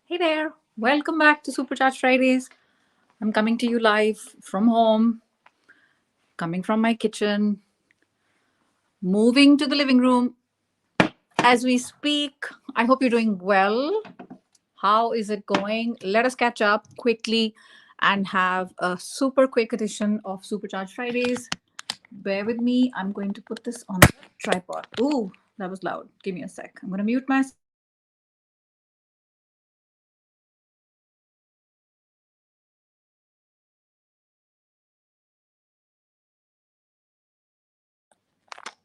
Hey there, welcome back to Supercharged Fridays. I'm coming to you live from home, coming from my kitchen, moving to the living room as we speak. I hope you're doing well. How is it going? Let us catch up quickly and have a super quick edition of Supercharged Fridays. Bear with me. I'm going to put this on the tripod. Ooh, that was loud. Give me a sec. I'm going to mute myself.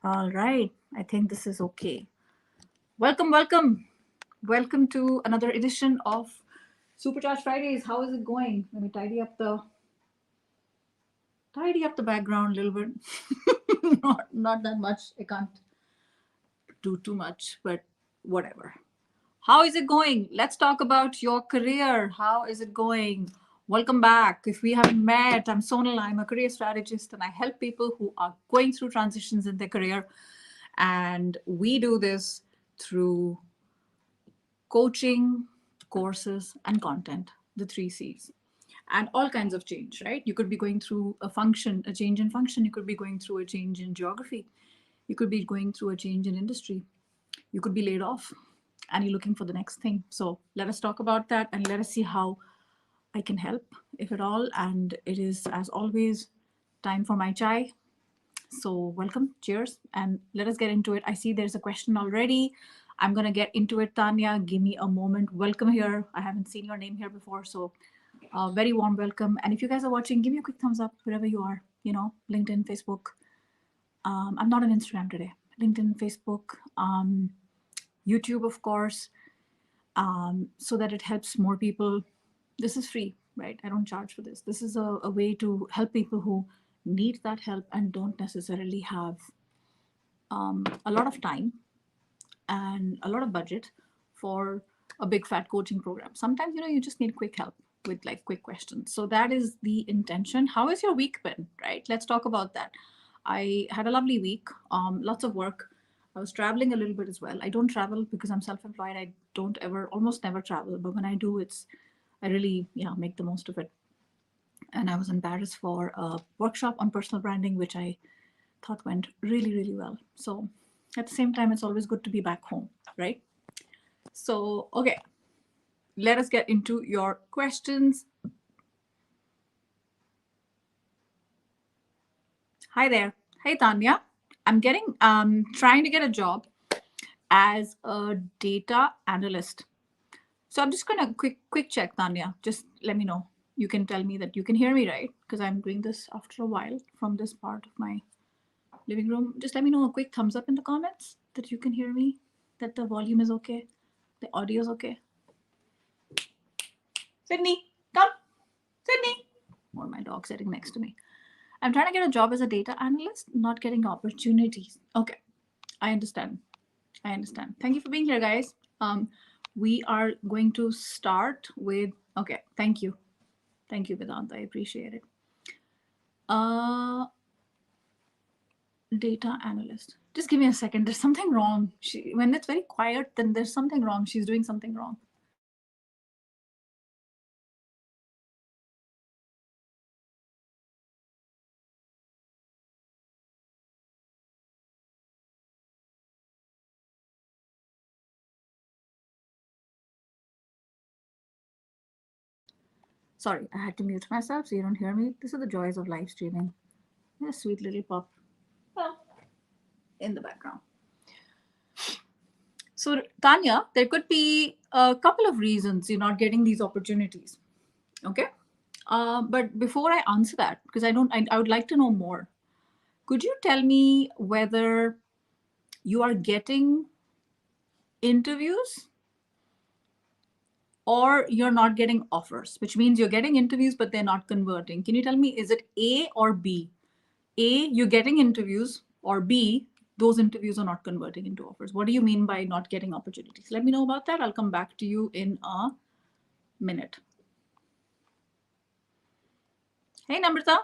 All right. I think this is okay. Welcome, welcome. Welcome to another edition of Supercharged Fridays. How is it going? Let me tidy up the background a little bit. Not that much. I can't do too much, but whatever. How is it going? Let's talk about your career. How is it going? Welcome back. If we haven't met, I'm Sonal. I'm a career strategist and I help people who are going through transitions in their career. And we do this through coaching, courses, and content, the three C's. And all kinds of change, right? You could be going through a change in function. You could be going through a change in geography. You could be going through a change in industry. You could be laid off and you're looking for the next thing. So let us talk about that and let us see how I can help, if at all. And it is, as always, time for my chai. So welcome, cheers, and let us get into it. I see there's a question already. I'm going to get into it, Tanya. Give me a moment. Welcome here. I haven't seen your name here before, so very warm welcome. And if you guys are watching, give me a quick thumbs up wherever you are, LinkedIn, Facebook. I'm not on Instagram today. LinkedIn, Facebook, YouTube, of course, so that it helps more people. This is free, right? I don't charge for this. This is a way to help people who need that help and don't necessarily have a lot of time and a lot of budget for a big fat coaching program. Sometimes, you just need quick help with like quick questions. So that is the intention. How has your week been, right? Let's talk about that. I had a lovely week, lots of work. I was traveling a little bit as well. I don't travel because I'm self-employed. I don't ever, almost never travel. But when I do, I really, make the most of it. And I was in Paris for a workshop on personal branding, which I thought went really, really well. So at the same time, it's always good to be back home, right? So, okay, let us get into your questions. Hi there. Hey, Tanya. I'm trying to get a job as a data analyst. So I'm just gonna quick check, Tanya. Just let me know. You can tell me that you can hear me, right? Because I'm doing this after a while from this part of my living room. Just let me know a quick thumbs up in the comments that you can hear me, that the volume is okay, the audio is okay. Sydney, come. Sydney. Or my dog sitting next to me. I'm trying to get a job as a data analyst, not getting opportunities. Okay, I understand. Thank you for being here, guys. We are going to start with, okay, thank you. Thank you, Vedant. I appreciate it. Data analyst. Just give me a second. There's something wrong. When it's very quiet, then there's something wrong. She's doing something wrong. Sorry, I had to mute myself so you don't hear me. These are the joys of live streaming. A sweet little pup. Well, in the background. So, Tanya, there could be a couple of reasons you're not getting these opportunities. Okay. But before I answer that, because I would like to know more. Could you tell me whether you are getting interviews or you're not getting offers, which means you're getting interviews, but they're not converting? Can you tell me, is it A or B? A, you're getting interviews, or B, those interviews are not converting into offers. What do you mean by not getting opportunities? Let me know about that. I'll come back to you in a minute. Hey, Namrata.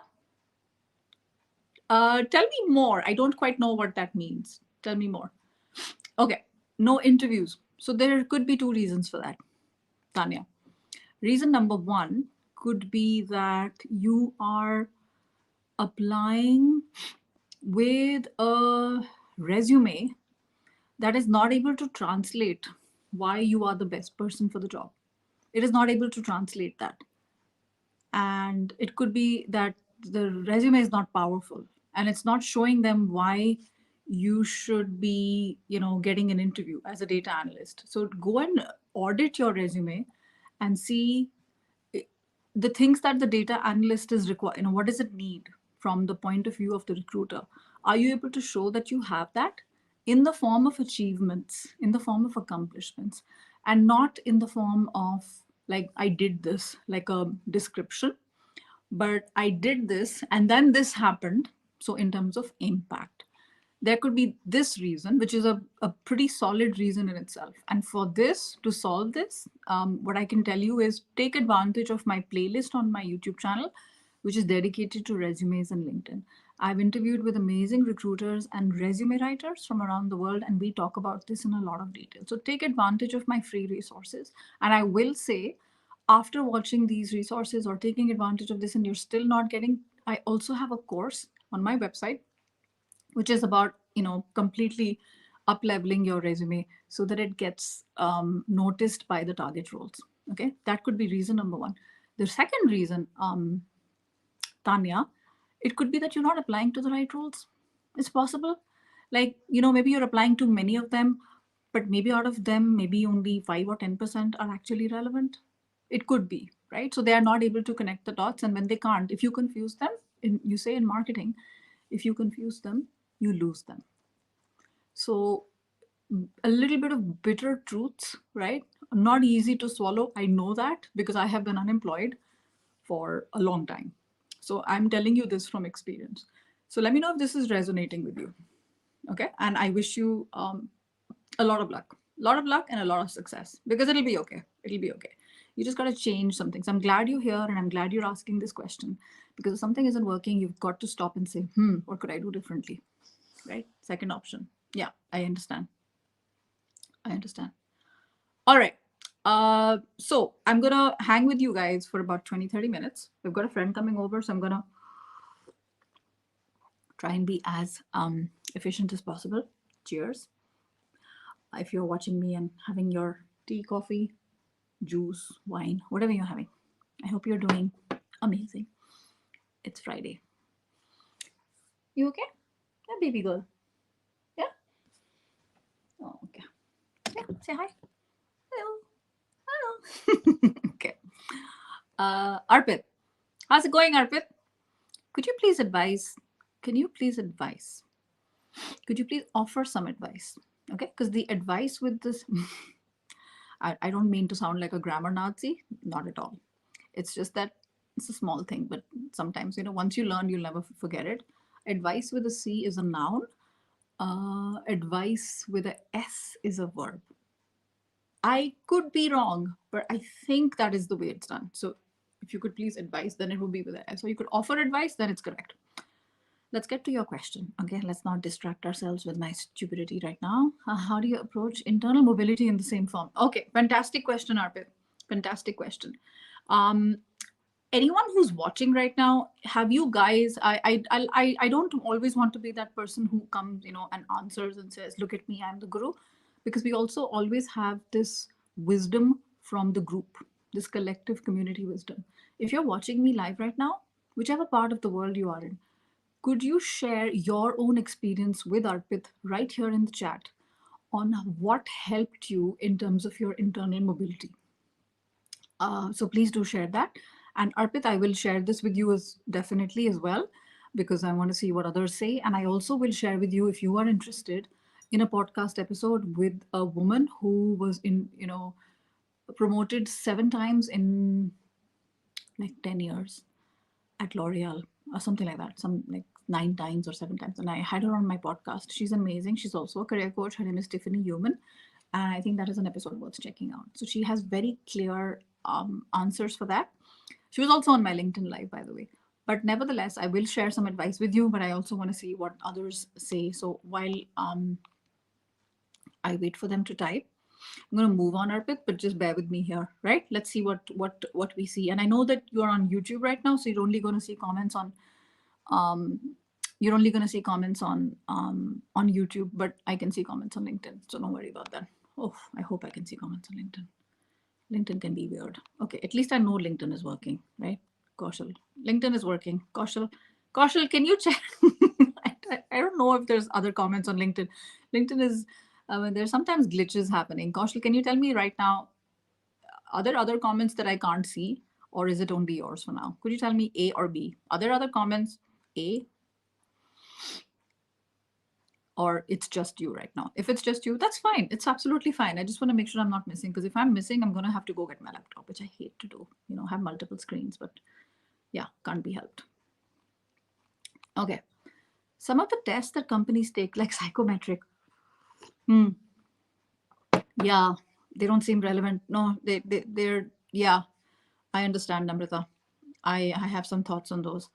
Tell me more. I don't quite know what that means. Tell me more. Okay, no interviews. So there could be two reasons for that. Tanya. Reason number one could be that you are applying with a resume that is not able to translate why you are the best person for the job. It is not able to translate that. And it could be that the resume is not powerful and it's not showing them why you should be, getting an interview as a data analyst. So go and audit your resume and see the things that the data analyst is required. What does it need from the point of view of the recruiter? Are you able to show that you have that in the form of achievements, in the form of accomplishments, and not in the form of, like, I did this, like a description, but I did this and then this happened. So in terms of impact, there could be this reason, which is a pretty solid reason in itself. And for this, to solve this, what I can tell you is take advantage of my playlist on my YouTube channel, which is dedicated to resumes and LinkedIn. I've interviewed with amazing recruiters and resume writers from around the world, and we talk about this in a lot of detail. So take advantage of my free resources. And I will say, after watching these resources or taking advantage of this and you're still not getting, I also have a course on my website which is about, completely up leveling your resume so that it gets noticed by the target roles. Okay, that could be reason number one. The second reason, Tanya, it could be that you're not applying to the right roles. It's possible. Like, maybe you're applying to many of them, but maybe out of them, maybe only 5 or 10% are actually relevant. It could be, right? So they are not able to connect the dots. And when they can't, if you confuse them, you say in marketing, if you confuse them, you lose them. So a little bit of bitter truths, right? Not easy to swallow. I know that because I have been unemployed for a long time. So I'm telling you this from experience. So let me know if this is resonating with you. Okay. And I wish you a lot of luck, and a lot of success, because it'll be okay. It'll be okay. You just got to change something. So I'm glad you're here and I'm glad you're asking this question, because if something isn't working, you've got to stop and say, what could I do differently? Right? Second option. Yeah, I understand. All right. So I'm going to hang with you guys for about 20-30 minutes. We've got a friend coming over, so I'm going to try and be as efficient as possible. Cheers. If you're watching me and having your tea, coffee, juice, wine, whatever you're having, I hope you're doing amazing. It's Friday. You okay? Yeah, baby girl. Yeah? Oh, okay. Yeah, say hi. Hello. Hello. Okay. Arpit. How's it going, Arpit? Could you please advise? Could you please offer some advice? Okay, because the advice with this, I don't mean to sound like a grammar Nazi, not at all. It's just that it's a small thing, but sometimes, once you learn, you'll never forget it. Advice with a C is a noun. Advice with a S is a verb. I could be wrong, but I think that is the way it's done. So if you could please advise, then it would be with an S. So you could offer advice, then it's correct. Let's get to your question. Okay, let's not distract ourselves with my stupidity right now. How do you approach internal mobility in the same form? Okay, fantastic question, Arpit. Fantastic question. Anyone who's watching right now, have you guys? I don't always want to be that person who comes, and answers and says, "Look at me, I'm the guru," because we also always have this wisdom from the group, this collective community wisdom. If you're watching me live right now, whichever part of the world you are in, could you share your own experience with Arpit right here in the chat on what helped you in terms of your internal mobility? So please do share that. And Arpit, I will share this with you definitely as well, because I want to see what others say. And I also will share with you, if you are interested, in a podcast episode with a woman who was promoted 7 times in like 10 years at L'Oreal or something like that, some like 9 times or 7 times. And I had her on my podcast. She's amazing. She's also a career coach. Her name is Tiffany Human. And I think that is an episode worth checking out. So she has very clear answers for that. She was also on my LinkedIn Live, by the way. But nevertheless, I will share some advice with you, but I also want to see what others say. So while I wait for them to type, I'm going to move on, Arpit, but just bear with me here, right? Let's see what we see. And I know that you're on YouTube right now, so you're only going to see comments on um, on YouTube, but I can see comments on LinkedIn, so don't worry about that. Oh, I hope I can see comments on LinkedIn. LinkedIn can be weird. Okay, at least I know LinkedIn is working, right? Kaushal, LinkedIn is working. Kaushal, can you check? I don't know if there's other comments on LinkedIn. LinkedIn is, there's sometimes glitches happening. Kaushal, can you tell me right now, are there other comments that I can't see, or is it only yours for now? Could you tell me A or B? Are there other comments? A, or it's just you right now? If it's just you, that's fine. It's absolutely fine. I just want to make sure I'm not missing, because if I'm missing, I'm going to have to go get my laptop, which I hate to do, have multiple screens, but yeah, can't be helped. Okay. Some of the tests that companies take, like psychometric, yeah, they don't seem relevant. No, they're, yeah, I understand, Namrata. I have some thoughts on those.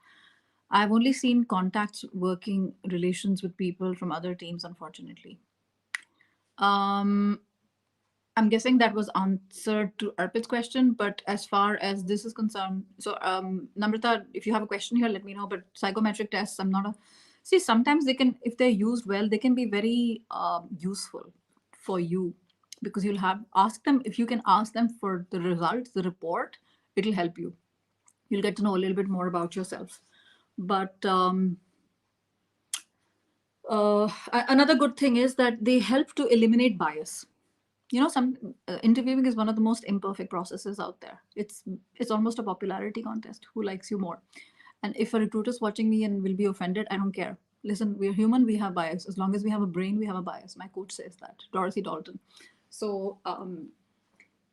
I've only seen contacts working relations with people from other teams, unfortunately. I'm guessing that was answered to Arpit's question, but as far as this is concerned, so Namrata, if you have a question here, let me know. But psychometric tests, I'm not a, see, sometimes they can, if they're used well, they can be very useful for you, because you'll have, ask them, if you can ask them for the results, the report, it'll help you. You'll get to know a little bit more about yourself. But another good thing is that they help to eliminate bias. Some interviewing is one of the most imperfect processes out there. It's almost a popularity contest. Who likes you more? And if a recruiter's watching me and will be offended, I don't care. Listen, we're human. We have bias. As long as we have a brain, we have a bias. My coach says that, Dorothy Dalton. So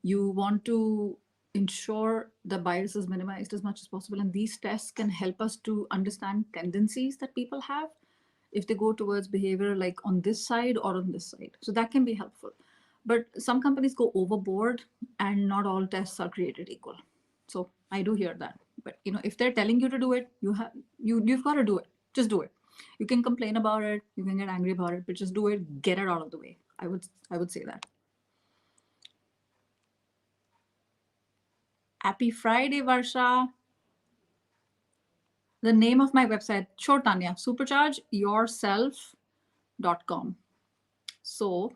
you want to ensure the bias is minimized as much as possible. And these tests can help us to understand tendencies that people have if they go towards behavior like on this side or on this side. So that can be helpful. But some companies go overboard, and not all tests are created equal. So I do hear that. But if they're telling you to do it, you've got to do it. Just do it. You can complain about it, you can get angry about it, but just do it, get it out of the way. I would say that. Happy Friday, Varsha. The name of my website, sure, Tanya, superchargeyourself.com. So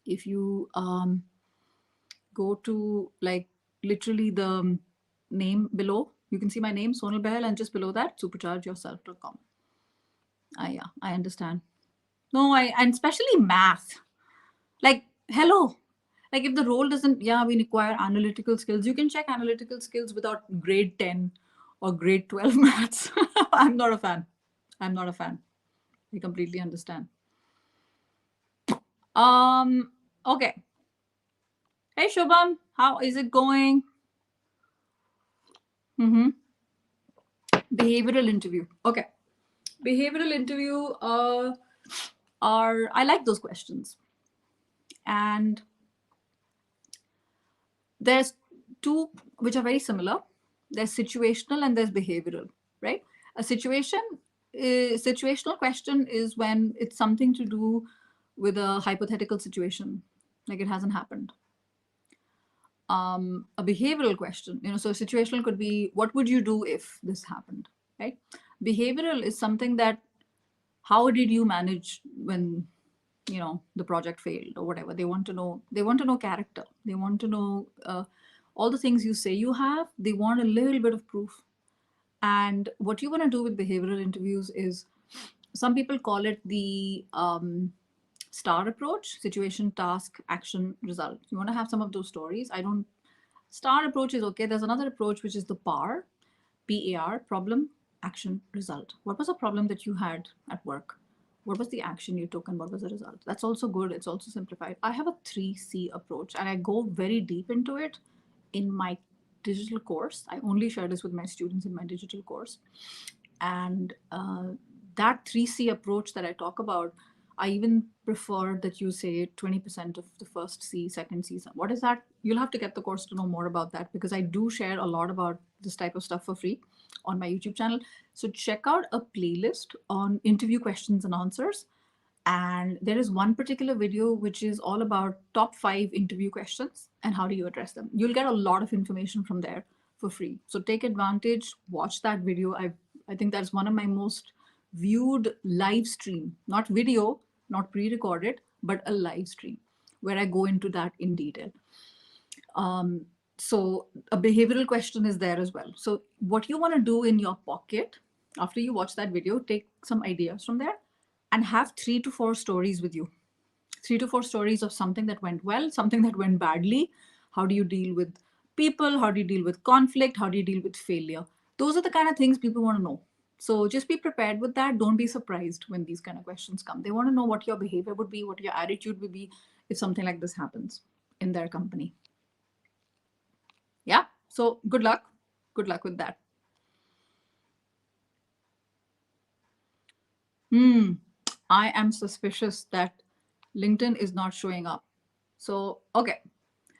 if you go to like literally the name below, you can see my name, Sonal Behel, and just below that, superchargeyourself.com. Yeah, I understand. No, and especially math. Like, hello. Like if the role doesn't, yeah, we require analytical skills. You can check analytical skills without grade 10 or grade 12 maths. I'm not a fan. I'm not a fan. I completely understand. Okay. Hey, Shubham, how is it going? Behavioral interview. Okay. Behavioral interview I like those questions. And there's two which are very similar. There's situational and there's behavioral, right? A situational question is when it's something to do with a hypothetical situation, like it hasn't happened. A behavioral question, so situational could be, what would you do if this happened, right? Behavioral is something that, how did you manage when the project failed or whatever. They want to know character. They want to know all the things you say you have. They want a little bit of proof. And what you want to do with behavioral interviews is, some people call it the STAR approach: situation, task, action, result. You want to have some of those stories. STAR approach is okay. There's another approach, which is the PAR, PAR, problem, action, result. What was a problem that you had at work? What was the action you took and what was the result? That's also good. It's also simplified. I have a 3C approach, and I go very deep into it in my digital course. I only share this with my students in my digital course. And that 3C approach that I talk about, I even prefer that you say 20% of the first C, second C. What is that? You'll have to get the course to know more about that, because I do share a lot about this type of stuff for free on my YouTube channel. So check out a playlist on interview questions and answers. And there is one particular video which is all about top 5 interview questions and how do you address them. You'll get a lot of information from there for free. So take advantage, watch that video. I think that's one of my most viewed live stream, not video, not pre-recorded, but a live stream where I go into that in detail. So a behavioral question is there as well. So what you want to do in your pocket after you watch that video, take some ideas from there and have 3 to 4 stories with you. 3 to 4 stories of something that went well, something that went badly. How do you deal with people? How do you deal with conflict? How do you deal with failure? Those are the kind of things people want to know. So just be prepared with that. Don't be surprised when these kind of questions come. They want to know what your behavior would be, what your attitude would be if something like this happens in their company. Yeah. So good luck. Good luck with that. I am suspicious that LinkedIn is not showing up. So, okay,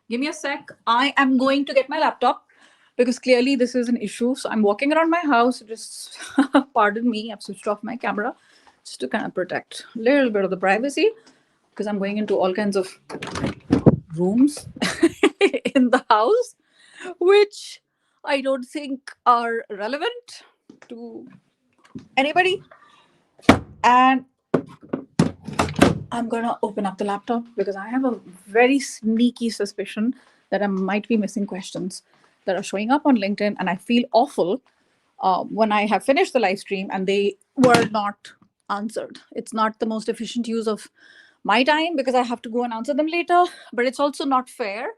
give me a sec. I am going to get my laptop because clearly this is an issue. So I'm walking around my house. Just pardon me. I've switched off my camera just to kind of protect a little bit of the privacy because I'm going into all kinds of rooms in the house, which I don't think are relevant to anybody. And I'm going to open up the laptop because I have a very sneaky suspicion that I might be missing questions that are showing up on LinkedIn. And I feel awful when I have finished the live stream and they were not answered. It's not the most efficient use of my time because I have to go and answer them later. But it's also not fair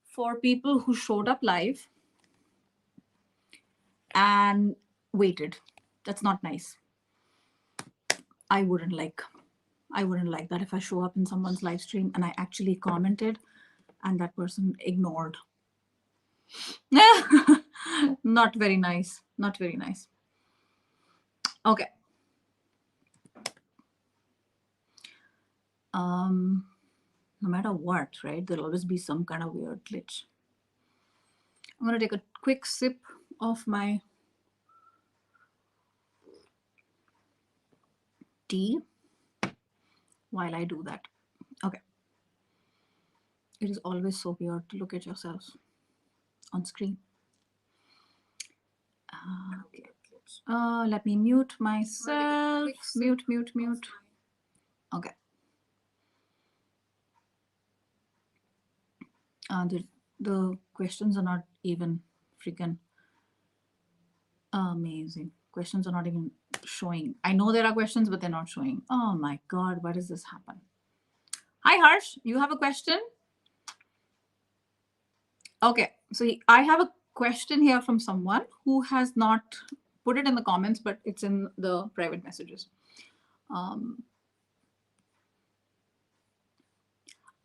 for people who showed up live and waited. That's not nice. I wouldn't like that if I show up in someone's live stream and I actually commented and that person ignored. Not very nice. Not very nice. Okay. No matter what, right? There'll always be some kind of weird glitch. I'm going to take a quick sip of my tea while I do that. Okay. It is always so weird to look at yourselves on screen. Okay. Let me mute myself. Mute. Okay. The questions are not even freaking amazing. Questions are not even showing. I know there are questions, but they're not showing. Oh my God, why does this happen? Hi, Harsh. You have a question? Okay. So I have a question here from someone who has not put it in the comments, but it's in the private messages.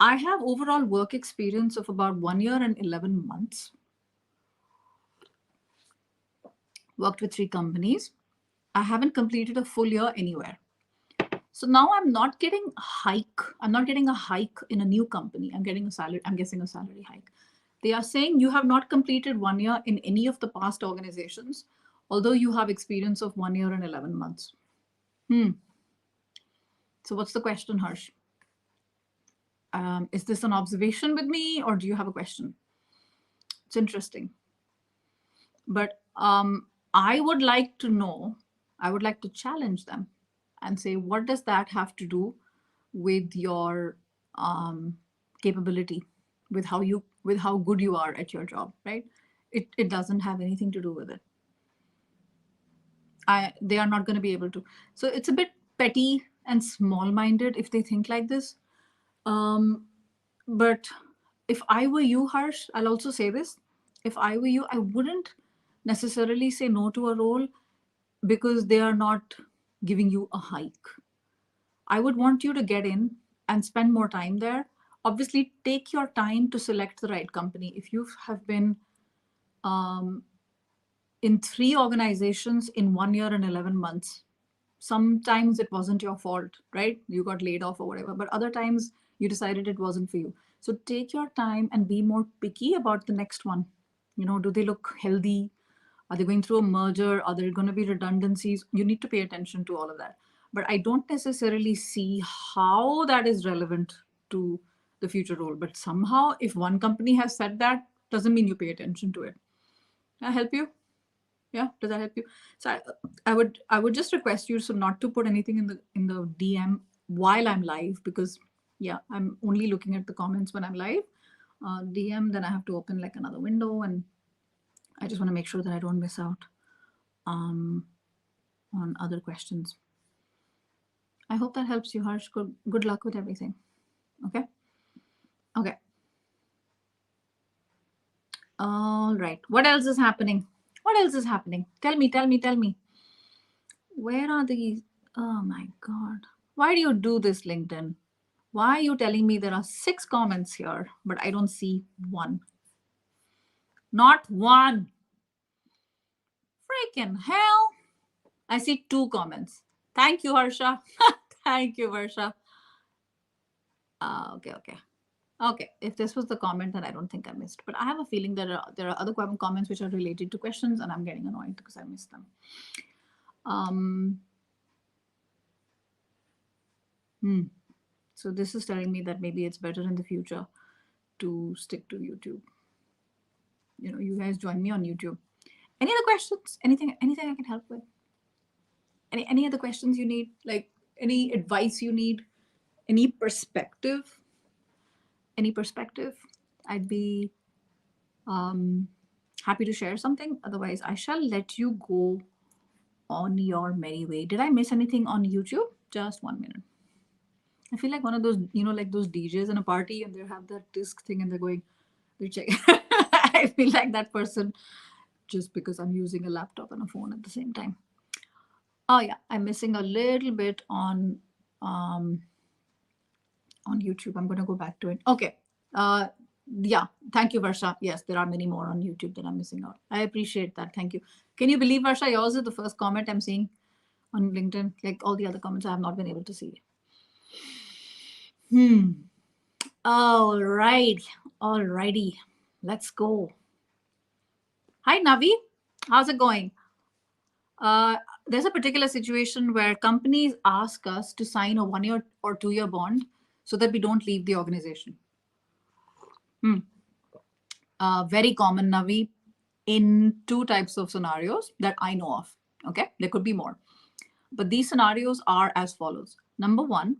I have overall work experience of about 1 year and 11 months. Worked with 3 companies. I haven't completed a full year anywhere. So now I'm not getting a hike. I'm not getting a hike in a new company. I'm getting a salary. I'm guessing a salary hike. They are saying you have not completed 1 year in any of the past organizations, although you have experience of 1 year and 11 months. So what's the question, Harsh? Is this an observation with me or do you have a question? It's interesting. But I would like to know, I would like to challenge them and say, what does that have to do with your capability, with how good you are at your job, right? It doesn't have anything to do with it. They are not going to be able to. So it's a bit petty and small-minded if they think like this. But if I were you, Harsh, I'll also say this. If I were you, I wouldn't necessarily say no to a role because they are not giving you a hike. I would want you to get in and spend more time there. Obviously, take your time to select the right company. If you have been in 3 organizations in 1 year and 11 months, sometimes it wasn't your fault, right? You got laid off or whatever, but other times you decided it wasn't for you. So take your time and be more picky about the next one. Do they look healthy? Are they going through a merger? Are there going to be redundancies? You need to pay attention to all of that. but I don't necessarily see how that is relevant to the future role. But somehow, if one company has said that, doesn't mean you pay attention to it. Can I help you? Yeah, does that help you? So I would just request you so not to put anything in the DM while I'm live, because yeah, I'm only looking at the comments when I'm live. DM, then I have to open like another window, and I just want to make sure that I don't miss out on other questions. I hope that helps you, Harsh. Good luck with everything. Okay. Okay. All right. What else is happening? What else is happening? Tell me, tell me, tell me. Where are these? Oh my God. Why do you do this, LinkedIn? Why are you telling me there are 6 comments here, but I don't see one? Not one. Freaking hell. I see 2 comments. Thank you, Harsha. Thank you, Harsha. Okay, okay. Okay, if this was the comment, then I don't think I missed. But I have a feeling that there are other comments which are related to questions, and I'm getting annoyed because I missed them. So this is telling me that maybe it's better in the future to stick to YouTube. You know, you guys join me on YouTube. Any other questions? Anything I can help with? Any other questions you need? Like any advice you need? Any perspective? Any perspective? I'd be happy to share something. Otherwise, I shall let you go on your merry way. Did I miss anything on YouTube? Just 1 minute. I feel like one of those, you know, like those DJs in a party and they have that disc thing and they're checking. I feel like that person just because I'm using a laptop and a phone at the same time. Oh yeah, I'm missing a little bit on YouTube. I'm going to go back to it. Okay. Yeah, thank you, Varsha. Yes, there are many more on YouTube that I'm missing out. I appreciate that. Thank you. Can you believe, Varsha, yours is the first comment I'm seeing on LinkedIn? Like all the other comments, I have not been able to see. All right. All righty. Let's go. Hi, Navi. How's it going? There's a particular situation where companies ask us to sign a 1-year or 2-year bond so that we don't leave the organization. Very common, Navi, in 2 types of scenarios that I know of. Okay, there could be more. But these scenarios are as follows. Number 1,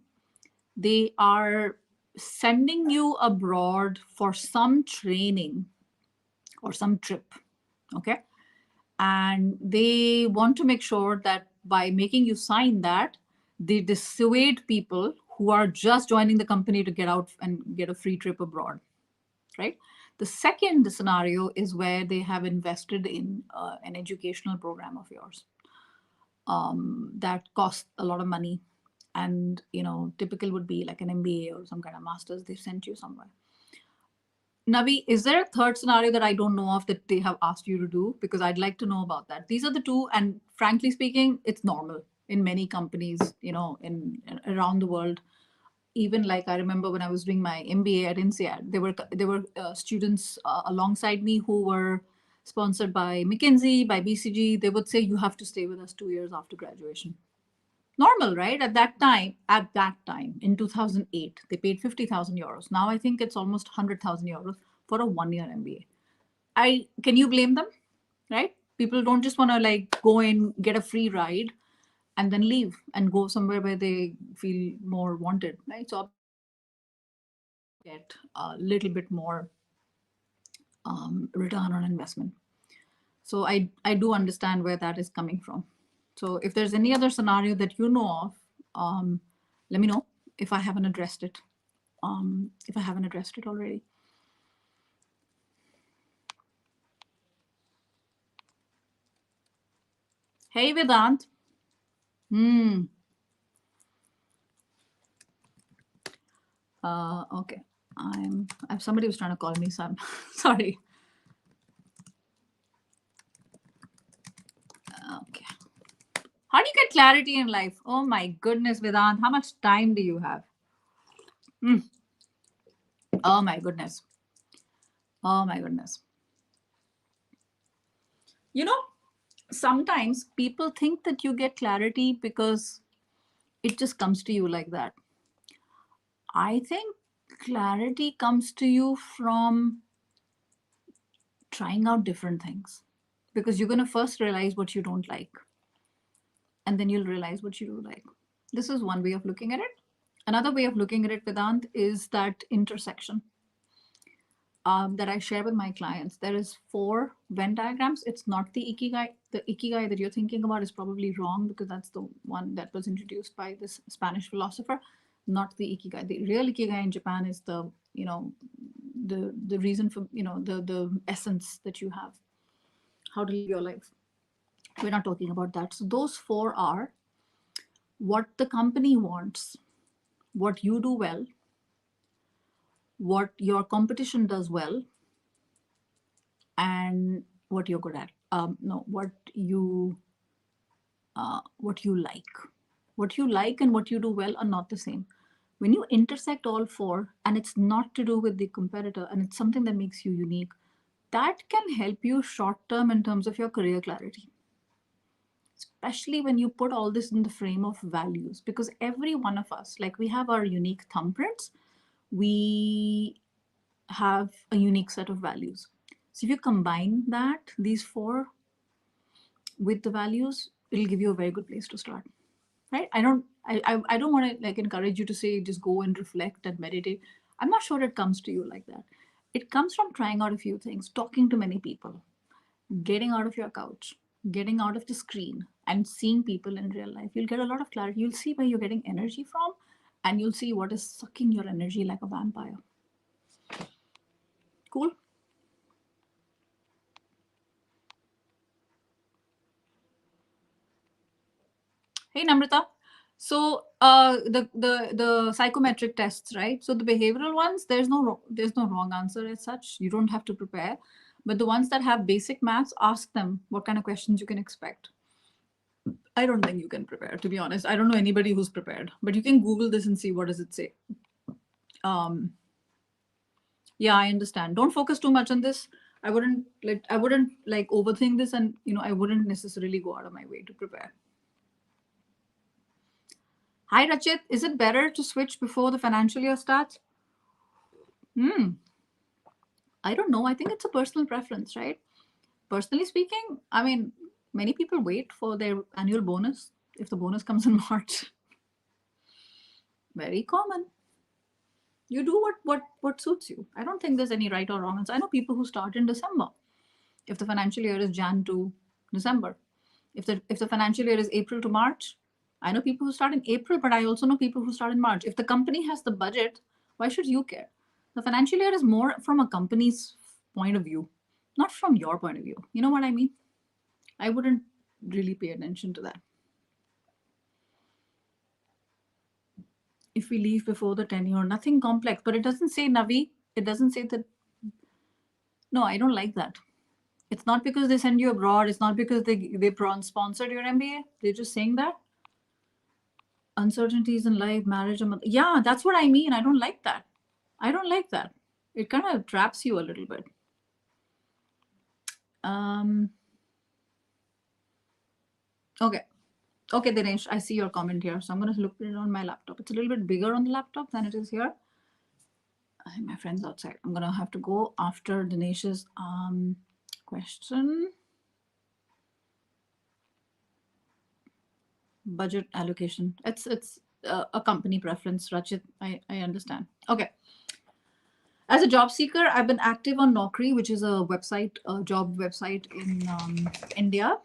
they are sending you abroad for some training or some trip. Okay. And they want to make sure that by making you sign that, they dissuade people who are just joining the company to get out and get a free trip abroad, right? The second scenario is where they have invested in an educational program of yours that costs a lot of money, and you know, typical would be like an MBA or some kind of master's they've sent you somewhere. Navi, is there a third scenario that I don't know of that they have asked you to do? Because I'd like to know about that. These are the 2, and frankly speaking, it's normal in many companies, you know, in around the world. Even like I remember when I was doing my MBA at INSEAD, there were students alongside me who were sponsored by McKinsey, by BCG. They would say you have to stay with us 2 years after graduation. Normal, right? At that time in 2008, they paid 50,000 euros. Now I think it's almost 100,000 euros for a 1-year MBA. Can you blame them? Right? People don't just want to like go in, get a free ride, and then leave and go somewhere where they feel more wanted, right? So get a little bit more return on investment. So I do understand where that is coming from. So if there's any other scenario that you know of, let me know if I haven't addressed it. If I haven't addressed it already. Hey, Vedant. Okay. Somebody was trying to call me, so I'm sorry. Okay. How do you get clarity in life? Oh my goodness, Vedant. How much time do you have? Oh my goodness. Oh my goodness. You know, sometimes people think that you get clarity because it just comes to you like that. I think clarity comes to you from trying out different things, because you're going to first realize what you don't like, and then you'll realize what you do like. This is one way of looking at it. Another way of looking at it, Vedant, is that intersection that I share with my clients. There is 4 Venn diagrams. It's not the ikigai. The ikigai that you're thinking about is probably wrong, because that's the one that was introduced by this Spanish philosopher, not the ikigai. The real ikigai in Japan is the, the reason for, the essence that you have, how to live your life. We're not talking about that. So those 4 are what the company wants, what you do well, what your competition does well, and what you're good at. No, what you like. What you like and what you do well are not the same. When you intersect all 4, and it's not to do with the competitor, and it's something that makes you unique, that can help you short term in terms of your career clarity. Especially when you put all this in the frame of values, because every one of us, like, we have our unique thumbprints, we have a unique set of values. So if you combine these 4 with the values, it'll give you a very good place to start. Right? I don't want to like encourage you to say just go and reflect and meditate. I'm not sure it comes to you like that. It comes from trying out a few things, talking to many people, getting out of your couch, getting out of the screen, and seeing people in real life. You'll get a lot of clarity. You'll see where you're getting energy from, and you'll see what is sucking your energy like a vampire. Cool? Hey, Namrita. So the psychometric tests, right? So the behavioral ones, there's no wrong answer as such. You don't have to prepare. But the ones that have basic maths, ask them what kind of questions you can expect. I don't think you can prepare, to be honest. I don't know anybody who's prepared, but you can Google this and see what does it say. Yeah, I understand. Don't focus too much on this. I wouldn't like overthink this, and I wouldn't necessarily go out of my way to prepare. Hi, Rachit. Is it better to switch before the financial year starts? I don't know. I think it's a personal preference, right? Personally speaking, I mean, many people wait for their annual bonus if the bonus comes in March. Very common. You do what suits you. I don't think there's any right or wrong answer. I know people who start in December if the financial year is Jan to December. If the financial year is April to March, I know people who start in April, but I also know people who start in March. If the company has the budget, why should you care? The financial year is more from a company's point of view, not from your point of view. You know what I mean? I wouldn't really pay attention to that. If we leave before the tenure, nothing complex, but it doesn't say Navi. It doesn't say that. No, I don't like that. It's not because they send you abroad. It's not because they sponsored your MBA. They're just saying that. Uncertainties in life, marriage. Yeah, that's what I mean. I don't like that. I don't like that. It kind of traps you a little bit. Okay. Okay, Dinesh, I see your comment here. So I'm going to look at it on my laptop. It's a little bit bigger on the laptop than it is here. I think my friend's outside. I'm going to have to go after Dinesh's question. Budget allocation. It's a company preference, Rachit. I understand. Okay. As a job seeker, I've been active on Naukri, which is a website, a job website in India.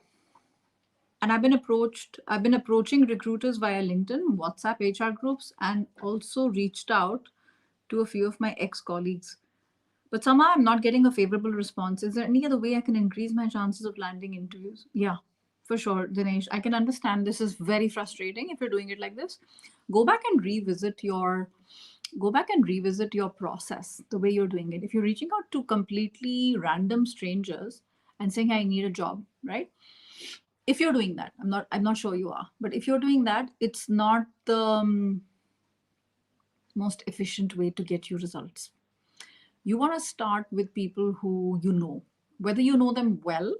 And I've been approaching recruiters via LinkedIn, WhatsApp HR groups, and also reached out to a few of my ex-colleagues. But somehow I'm not getting a favorable response. Is there any other way I can increase my chances of landing interviews? Yeah, for sure, Dinesh. I can understand this is very frustrating if you're doing it like this. Go back and revisit your process, the way you're doing it. If you're reaching out to completely random strangers and saying, I need a job, right? If you're doing that, I'm not sure you are, but if you're doing that, it's not the most efficient way to get you results. You want to start with people who you know, whether you know them well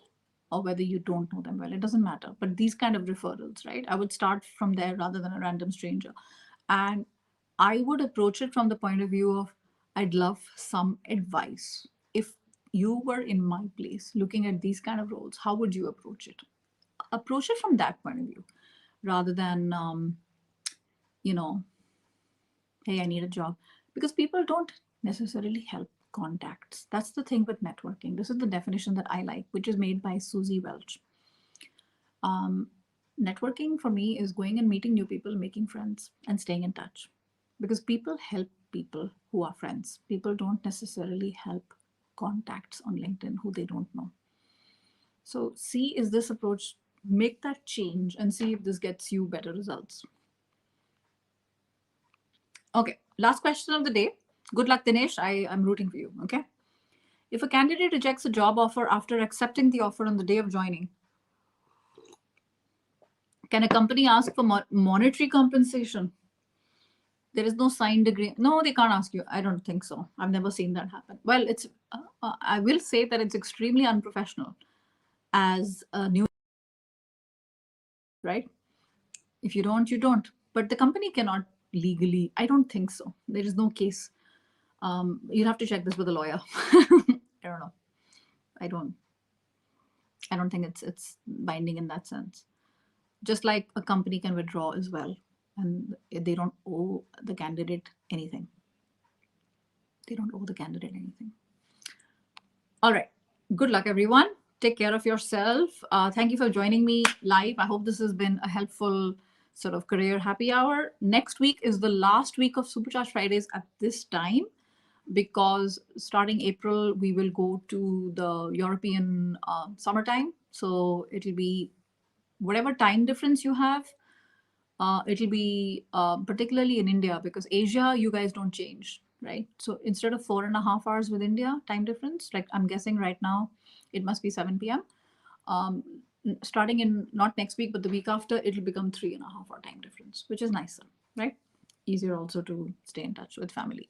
or whether you don't know them well. It doesn't matter. But these kind of referrals, right? I would start from there rather than a random stranger. And I would approach it from the point of view of I'd love some advice. If you were in my place looking at these kind of roles, how would you approach it? Approach it from that point of view rather than, you know, hey, I need a job. Because people don't necessarily help contacts. That's the thing with networking. This is the definition that I like, which is made by Susie Welch. Networking for me is going and meeting new people, making friends, and staying in touch. Because people help people who are friends. People don't necessarily help contacts on LinkedIn who they don't know. So see, is this approach, make that change and see if this gets you better results. Okay, last question of the day. Good luck, Dinesh. I'm rooting for you, okay? If a candidate rejects a job offer after accepting the offer on the day of joining, can a company ask for monetary compensation? There is no signed agreement. No, they can't ask you. I don't think so. I've never seen that happen. Well, I will say that it's extremely unprofessional as a new, right? If you don't, you don't. But the company cannot legally, I don't think so. There is no case. You'll have to check this with a lawyer. I don't know. I don't think it's binding in that sense. Just like a company can withdraw as well, and they don't owe the candidate anything. They don't owe the candidate anything. All right. Good luck, everyone. Take care of yourself. Thank you for joining me live. I hope this has been a helpful sort of career happy hour. Next week is the last week of Supercharged Fridays at this time, because starting April, we will go to the European summertime. So it'll be whatever time difference you have. It'll be particularly in India, because Asia, you guys don't change, right? So instead of 4.5 hours with India time difference, like I'm guessing right now, it must be 7 p.m. Starting in not next week, but the week after, it'll become 3.5 hour time difference, which is nicer, right? Easier also to stay in touch with family.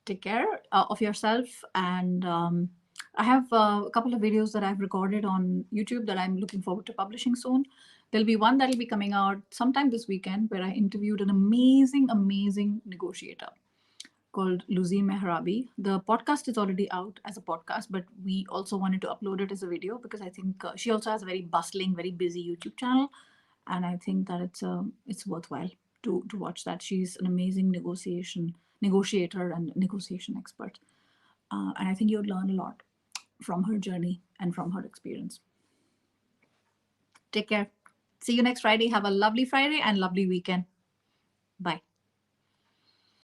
Take care of yourself. And I have a couple of videos that I've recorded on YouTube that I'm looking forward to publishing soon. There'll be one that'll be coming out sometime this weekend where I interviewed an amazing, amazing negotiator called Luzine Mehrabi. The podcast is already out as a podcast, but we also wanted to upload it as a video because I think she also has a very bustling, very busy YouTube channel. And I think that it's worthwhile to watch that. She's an amazing negotiator and negotiation expert. And I think you'll learn a lot from her journey and from her experience. Take care. See you next Friday. Have a lovely Friday and lovely weekend. Bye.